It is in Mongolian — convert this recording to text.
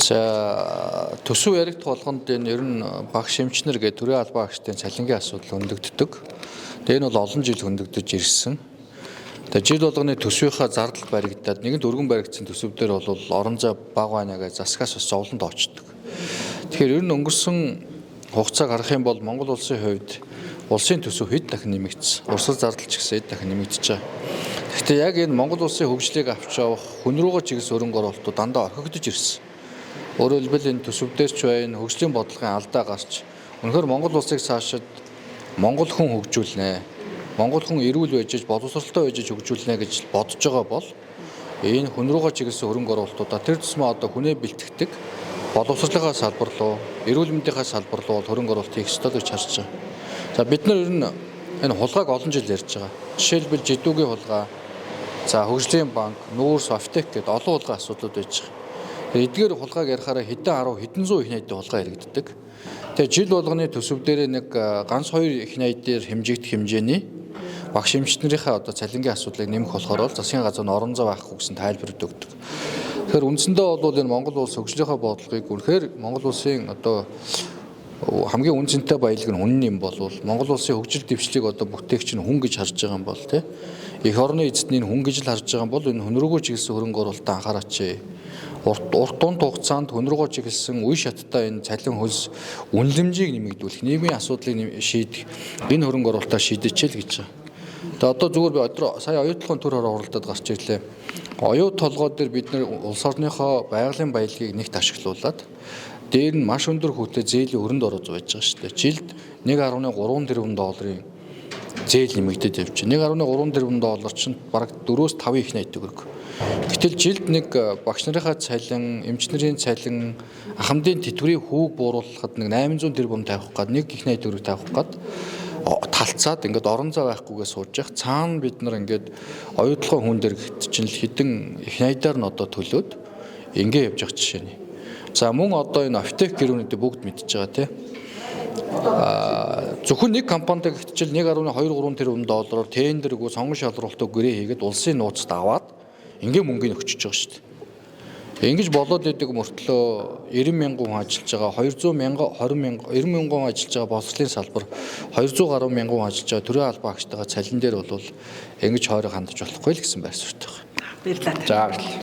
За төсөв яригдах болгонд энэ ер нь багш эмчнэр гэдэг төрийн албан агчдын цалингийн асуудал хөндөгддөг. Тэгээ энэ бол олон жил хөндөгдөж ирсэн. Тэгээ жил болгоны төсвийнхаа зардал баригдаад нэгэнт өргөн баригдсан төсөвдөр бол орон зай бага байна гэж засгаас бас зовлонд очдог. Тэгэхээр ер нь өнгөрсөн хугацааг харах юм бол Монгол улсын хувьд улсын төсөв хэд дахин нэмэгдсэн. Урсгал зардал ч гэсэн хэд дахин нэмэгдэж байгаа. Гэхдээ яг энэ Монгол улсын хөгжлийг авч явах хүн рүүгээ чиглэс хөрөнгө оруулалтууд дандаа орхигдож ирсэн. Өөрөөр хэлбэл энэ төсөвдөр ч байна, хөгжлийн бодлогын алдаа гарч үнэхээр Монгол улсыг цаашид Монгол хүн хөгжүүлнэ. Монгол хүн эрүүл байж, боловсролтой байж хөгжүүлнэ гэж бодож байгаа бол энэ хүн рүүгээ чиглэсэн хөрөнгө оруулалтуудаа тэр тусмаа одоо хүнээ бэлтгэдэг боловсролынхаа салбар руу, эрүүл мэндийн салбар руу хөрөнгө оруулалт хийх ёстой гэж харж байгаа. За бид нар ер нь энэ хулгайг олон жил ярьж байгаа. Жишээлбэл жидүүгийн хулгай, за хөгжлийн банк, нүүрс, аптек гэдэг олон хулгай асуудлууд байж байгаа. Эдгээр хулгайг ярихаараа хэдэн зуун их найдын хулгай яригддаг. Тэгээ жил болгоны төсөв дээр нэг ганц хоёр их найдаар хэмжигдэх хэмжээний багш эмчнэрийнхээ одоо цалингийн асуудлыг нэмэх болохоор бол засгийн газар нь орон зай байхгүй гэсэн тайлбар өгдөг. Тэгэхээр үндсэндээ бол энэ Монгол улс хөгжлийнхаа бодлогыг үнэхээр Монгол улсын одоо хамгийн үнцэнтэй баялаг нь хүн юм бол Монгол улсын хөгжил дэвшлиг одоо бүтээгч нь хүн гэж харж байгаа юм бол тий. Эх орны эзэдний хүн гэж л харж байгаа бол энэ хүн рүүгээ чиглэсэн хөрөнгө оруулалтаа анхаараач. Урт дунд хугацаанд хүн рүүгээ чиглэсэн үе шаттай энэ цалин хөлс үнэлэмжийг нэмэгдүүлэх, нийгмийн асуудлыг шийдэх энэ хөрөнгө оруулалтаа шийдэч л гэж байна. Тэгээ одоо зүгээр би сая оюутлогын төр хороо оролдоод гарч ирлээ. Оюу толгой дээр бид нар улс орныхоо байгалийн баялагийг нэгт ашиглуулад дээр нь маш өндөр хүүтэй зээлийн өрөнд ороод байж байгаа шүү дээ. Жилд 1.3 тэрбум долларын зээл нэмэгдээд явж байна. 1.3 тэрбум доллар чинь бараг 4-5 их найддаг өрг. Гэтэл жилд нэг багш нарынхаа цалин, эмч нарын цалин, ахмадын тэтгэврийн хүүг бууруулахад нэг 800 тэрбум тавих гад нэг их найддаг өрг тавих гад талцаад ингээд орон зай байхгүйгээ сууж явах цаана бид нар ингээд оюутлогын хүн дээр чинь хэдэн их найдаар нь одоо төлөөд ингээд явж явах жишээ нь. За мөн одоо энэ аптек гэрүүнүүдээ бүгд мэдж байгаа тийм. Зөвхөн нэг компанид гэхдээ 1.2-3 тэрбум доллараар тендергүй сонгон шалралтыг гэрээ хийгээд улсын нууцд аваад ингээд мөнгөний өгчөж байгаа шүү дээ. Ингэж болоод идэг мөртлөө 90 мянган хүн ажиллаж байгаа, 200 мянган, 90 мянган хүн ажиллаж байгаа боловсролын салбар, 200 гаруй мянган хүн ажиллаж байгаа төрийн албан агчтайгаа цалин дээр бол ингэж хойроо хандаж болохгүй л гэсэн байр суурьтай байна. Баярлалаа. За баярлалаа.